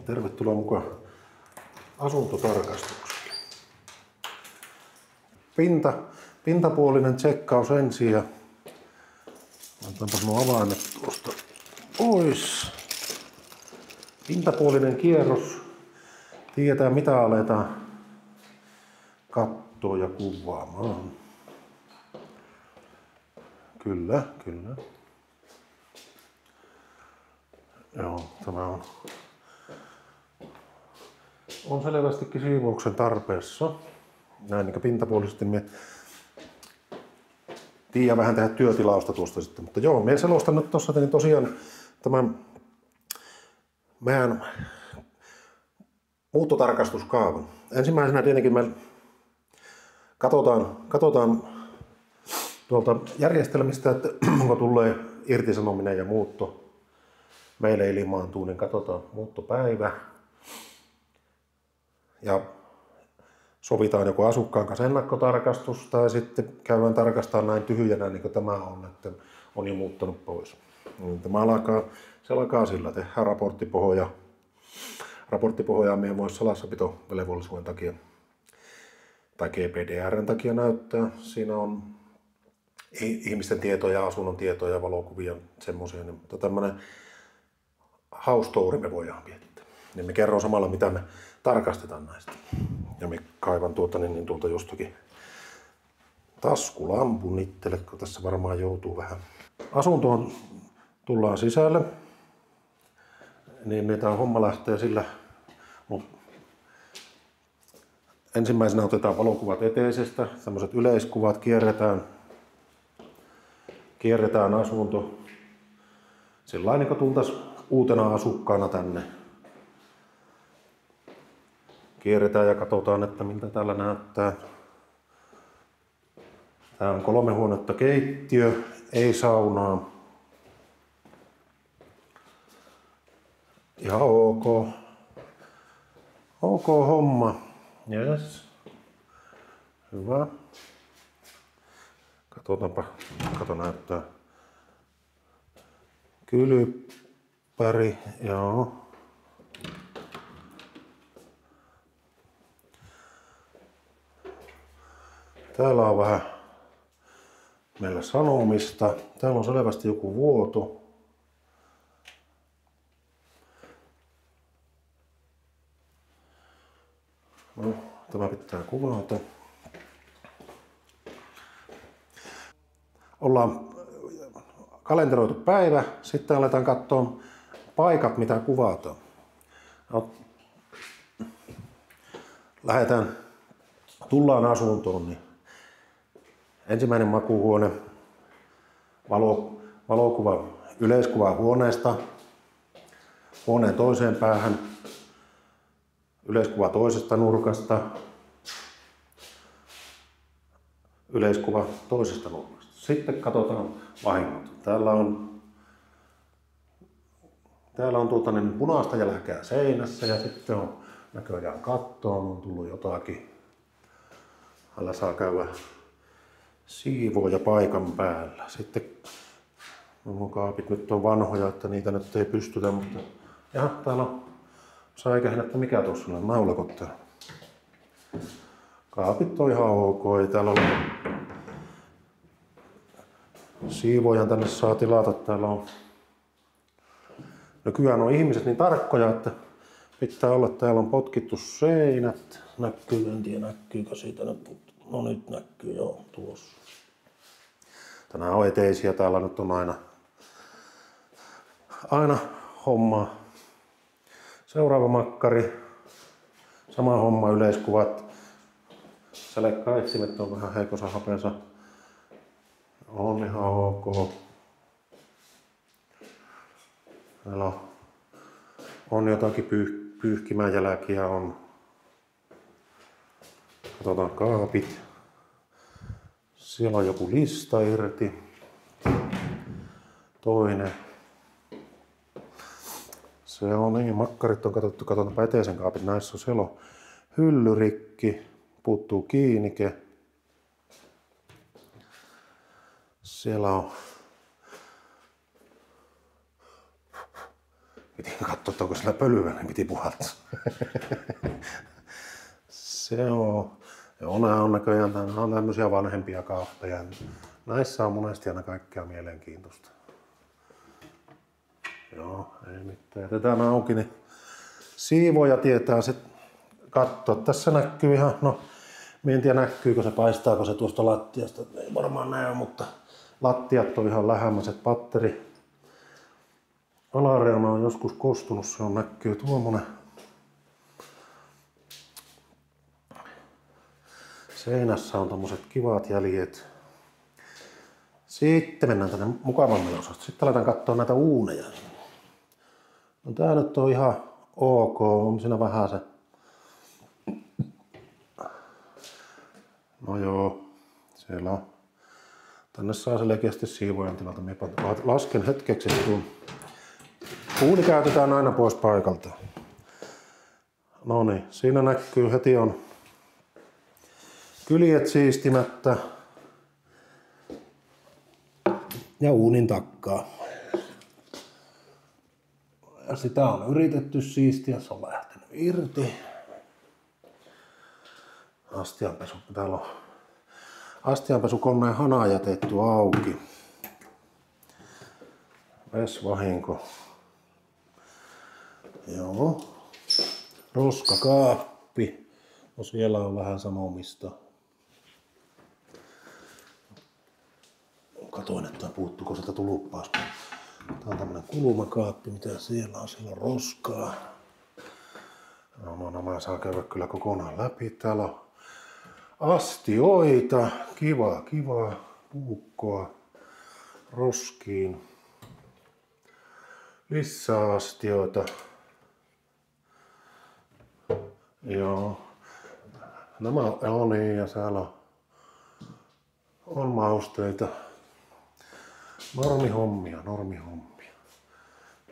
Tervetuloa mukaan asuntotarkastukseen. Pintapuolinen tsekkaus ensin ja otetaanpa nuo avaimet tuosta pois. Pintapuolinen kierros. Tiedetään mitä aletaan katsoa ja kuvaamaan. Kyllä. Joo, tämä on selvästikin siivouksen tarpeessa. Näin niin pintapuolisesti me tiedän vähän tehdä työtilausta tuosta sitten. Mutta joo, me selostan nyt tuossa niin tosiaan tämän meidän muuttotarkastuskaavan. Ensimmäisenä tietenkin me katsotaan tuolta järjestelmistä, että onko tulee irtisanominen ja muutto meille ilmaantuu, niin katsotaan muuttopäivä. Ja sovitaan joko asukkaan kanssa ennakkotarkastus tai sitten käydään tarkastamaan näin tyhjänä niin kuin tämä on, että on jo muuttanut pois. Se alkaa sillä, tehdään raporttipohja. Raporttipohjaa me ei voi salassapitovelvollisuuden takia tai GPDR:n takia näyttää. Siinä on ihmisten tietoja, asunnon tietoja, valokuvia, semmoisia. Mutta tämmöinen house tour me voidaan viettää. Niin me kerron samalla mitä me tarkastetaan näistä. Ja me kaivan tuolta jostakin taskulampun itselle, kun tässä varmaan joutuu vähän. Asuntoon tullaan sisälle. Niin tämä homma lähtee sillä. Ensimmäisenä otetaan valokuvat eteisestä. Tämmöiset yleiskuvat kierretään asunto. Sillain niin kuin tultaisiin uutena asukkaana tänne. Kierretään ja katsotaan, että miltä täällä näyttää. Tää on 3 huonetta keittiö, ei saunaa. Ihan ok homma. Yes. Hyvä. Kato näyttää. Kylppäri, joo. Täällä on vähän meillä sanomista. Täällä on selvästi joku vuoto. No, tämä pitää kuvata. Ollaan kalenteroitu päivä, sitten aletaan katsoa paikat mitä kuvataan. No, tullaan asuntoon, niin ensimmäinen makuuhuone, valokuva, yleiskuva huoneesta, huoneen toiseen päähän, yleiskuva toisesta nurkasta, yleiskuva toisesta nurkasta. Sitten katsotaan vahingot. Täällä on punaista jälkeä seinässä ja sitten on näköjään kattoon on tullut jotakin. Täällä saa käydä siivooja paikan päällä. Sitten mun kaapit nyt on vanhoja, että niitä nyt ei pystytä, mutta täällä on säikähdä, että mikä tuossa on, naulakot täällä. Kaapit on ihan ok, ei täällä ole. Siivoojan tänne saa tilata, täällä on. Nykyään on ihmiset niin tarkkoja, että pitää olla, että täällä on potkittu seinät. Näkyy, en tiedä näkyykö siitä nyt. No nyt näkyy, joo, tuossa. Tänään on eteisiä, täällä nyt on aina hommaa. Seuraava makkari. Sama homma, yleiskuvat. Sälekkäetsimet on vähän heikossa hapensa. On ihan ok. Täällä on jotakin pyyhkimäjälkiä on. Katsotaan kaapit. Siellä on joku lista irti. Toinen. Se on niin, makkarit on katsottu, katsotaanpa eteisen kaapit. Näissä on siellä on hyllyrikki, puuttuu kiinnike. Siellä on piti katsoa, että onko sillä pölyä, niin piti puhaltaa. Se on. Joo, nämä on näköjään tämmöisiä vanhempia kaappeja. Näissä on monesti aina kaikkea mielenkiintoista. Joo, ei mitään. Jätetään auki, niin siivoja tietää se katsoa. Tässä näkyy ihan, no en tiedä näkyykö se, paistaako se tuosta lattiasta. Ei varmaan näy, mutta lattiat on ihan lähemmäiset. Patteri alareuna on joskus kostunut, se on näkyy tuommoinen. Seinässä on tommoset kivat jäljet. Sitten mennään tänne mukavammalle osastolle. Sitten aletaan katsoa näitä uuneja. No tää nyt on ihan ok, on siinä vähän se. No joo, siellä on. Tänne saa selkeästi siivoajan tilalta. Minä lasken hetkeksi, kun uuni käytetään aina pois paikalta. No niin, siinä näkyy heti on kyljet siistimättä ja uunin takkaa. Ja sitä on yritetty siistiä, se on lähtenyt irti. Astianpesu, täällä on astianpesukoneen hana jätetty auki. Vesvahinko. Joo. Roskakaappi. No siellä on vähän sanomista. Katoin, että puuttuuko sieltä tulppausta. Tää on tämmönen kulmakaappi, mitä siellä on. Siellä on roskaa. No mä saan käydä kyllä kokonaan läpi. Täällä on astioita. Kiva puukkoa roskiin. Lisää astioita. Joo. Nämä on niin, ja siellä on mausteita. Normihommia.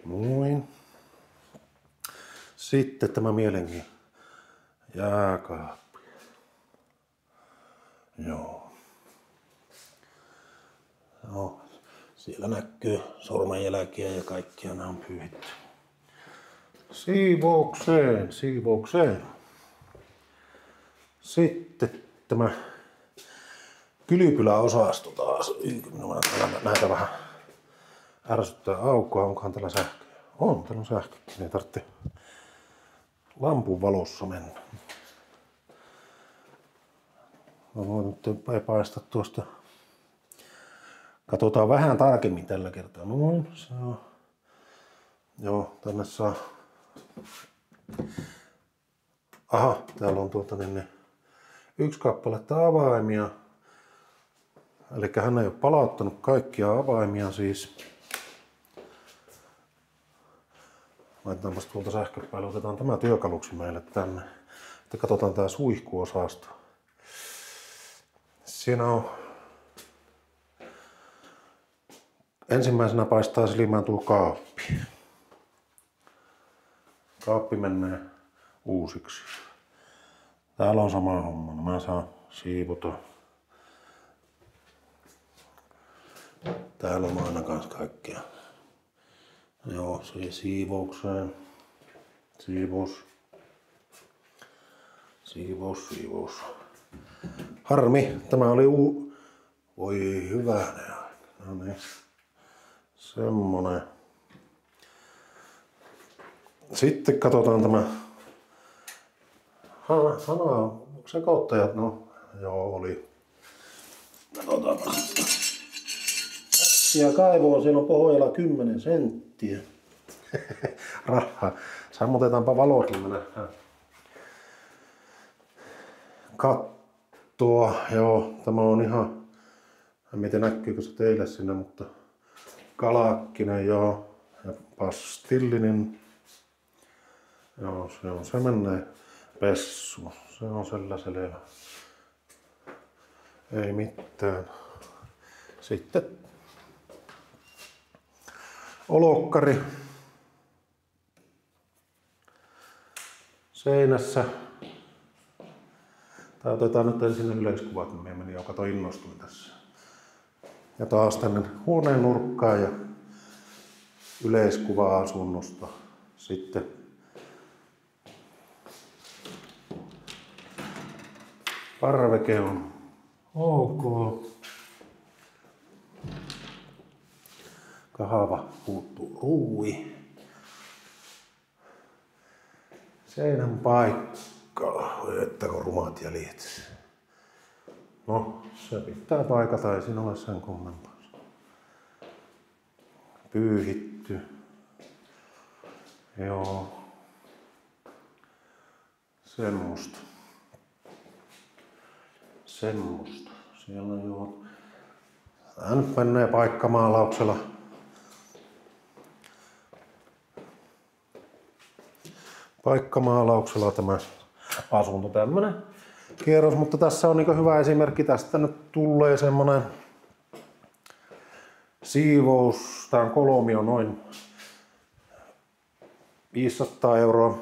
Noin. Sitten tämä mielenkiintoinen jääkaappi. Joo. Joo. Siellä näkyy sormenjälkiä ja kaikkia nämä on pyyhitty. Siivoukseen. Sitten tämä kylpyläosasto taas. Näitä vähän ärsyttää aukkoa. Onkohan tällä sähköä? On, täällä on sähkökin. Ei tarvitse lampun valossa mennä. Mä voin nyt ei paista tuosta. Katsotaan vähän tarkemmin tällä kertaa. Noin, se on. Joo, tänne saa. Aha, täällä on yksi kappaletta avaimia. Eli hän ei ole palauttanut kaikkia avaimia siis. Laitetaanpas tuolta sähköpäälle, otetaan tämä työkaluksi meille tänne. Sitten katsotaan tää suihkuosasto. Siinä on ensimmäisenä paistaa silmään tuo kaappi. Kaappi menee uusiksi. Täällä on sama homma. Mä saan siivota. Täällä on aina kans kaikkea. Joo, se siivoukseen. Siivous. Harmi, tämä oli voi hyvänen. No niin. Semmonen. Sitten katsotaan tämä hana sekoittajat. No joo, oli. Katsotaan. Ja kaivoon, siellä on pohjalla 10 senttiä. Rahaa. Sammutetaanpa valokin, me nähdään. Kattoa, joo, tämä on ihan, en tiedä näkyykö se teille sinne, mutta kalakkinen, joo, ja pastillinen. Joo, se menee pessu, se on selvä. Ei mitään. Sitten olokkari seinässä. Tää otetaan nyt ensin yleiskuvat, niin minä menin joka innostuin tässä. Ja taas tänne huoneen nurkkaan ja yleiskuva asunnosta. Sitten parveke on ok. Kahva puuttuu ruui. Seinän paikka, että on rumat jäljet. No, se pitää paikata, ei siinä ole sen kummempaa. Pyyhitty. Joo. Semmosta. Siellä on joo. Tää nyt menee paikkamaalauksella. Paikkamaalauksella tämä asunto, tämmönen kierros, mutta tässä on niin hyvä esimerkki. Tästä nyt tulee semmonen siivous. Tää on kolmio noin 500 €.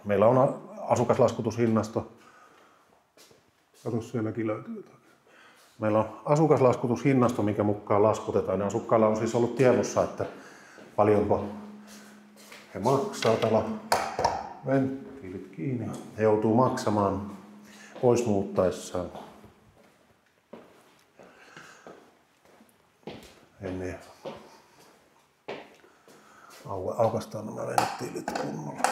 Meillä on asukaslaskutushinnasto. Kato, sielläkin löytyy jotain. Meillä on asukaslaskutushinnasto, minkä mukaan laskutetaan. Ja asukkailla on siis ollut tiedossa, että paljonko he maksaa. Täällä venttiilit kiinni. He joutuu maksamaan pois muuttaessaan. Ennen aukaistaan nämä venttiilit kunnolla.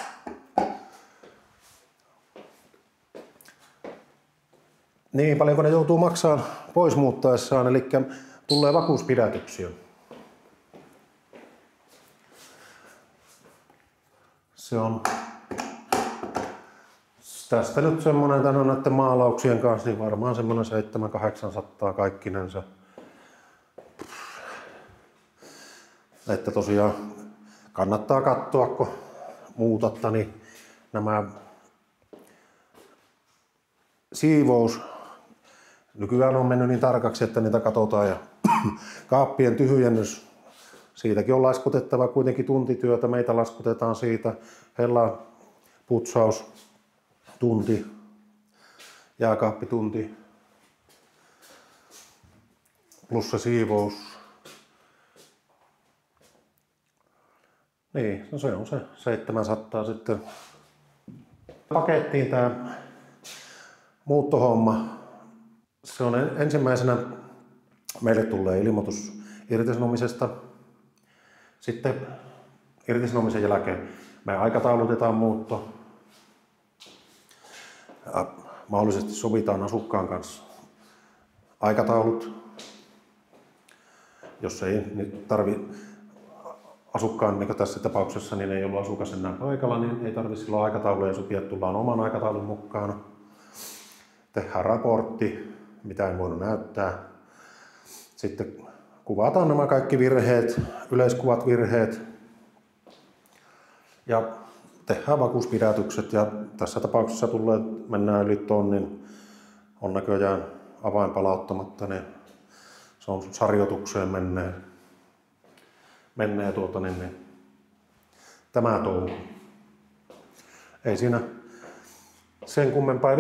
Niin, paljonko ne joutuu maksamaan pois muuttaessaan, eli tulee vakuuspidätyksiä. Se on tästä nyt semmonen, tän on näiden maalauksien kanssa, niin varmaan semmonen 700–800 kaikkinensa. Että tosiaan kannattaa katsoa, kun muutatta, niin nämä siivous nykyään on mennyt niin tarkaksi, että niitä katsotaan, ja kaappien tyhjennys, siitäkin on laskutettava kuitenkin tuntityötä, meitä laskutetaan siitä, hellan putsaus tunti, jääkaappitunti plus se siivous. Niin, no se on se 700 sitten. Pakettiin tää muuttohomma. Se on ensimmäisenä meille tulee ilmoitus irtisanomisesta. Sitten irtisanomisen jälkeen me aikataulutetaan muutto. Ja mahdollisesti sovitaan asukkaan kanssa aikataulut. Jos ei niin asukkaan, niin tässä tapauksessa niin ei ollut asukas enää paikalla, niin ei tarvitse silloin aikatauluja sopia, tullaan oman aikataulun mukaan. Tehdään raportti, mitä ei voinut näyttää. Sitten kuvataan nämä kaikki virheet, yleiskuvat virheet ja tehdään vakuuspidätykset. Ja tässä tapauksessa mennään yli tonnin, on näköjään avain palauttamatta, niin se on sarjoitukseen menee tämä touhu. Ei siinä sen kummempaa.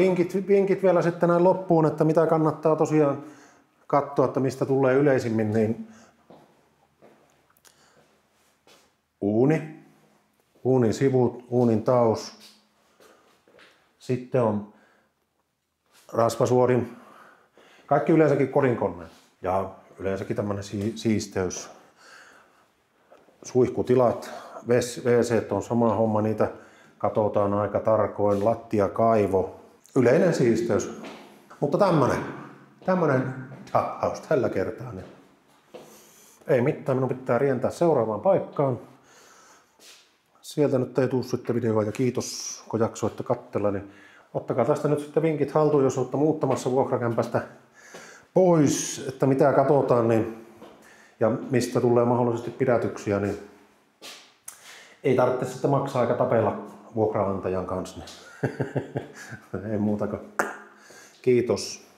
Vinkit vielä sitten näin loppuun, että mitä kannattaa tosiaan katsoa, että mistä tulee yleisimmin, niin uunin sivut, uunin taus. Sitten on rasvasuodin, kaikki yleensäkin kodinkonne ja yleensäkin tämmöinen siisteys. Suihkutilat, WC on sama homma, niitä katsotaan aika tarkoin, lattiakaivo, yleinen siisteys. Mutta tämmönen tapaus tällä kertaa. Niin ei mitään, minun pitää rientää seuraavaan paikkaan. Sieltä nyt ei tuu sitten videoa ja kiitos kun jaksoitte katsella. Niin ottakaa tästä nyt sitten vinkit haltuun, jos olette muuttamassa vuokrakämpästä pois, että mitä katsotaan niin, ja mistä tulee mahdollisesti pidätyksiä, niin ei tarvitse sitten maksaa eikä tapella vuokraantajan kanssa. Ei muuta kuin kiitos.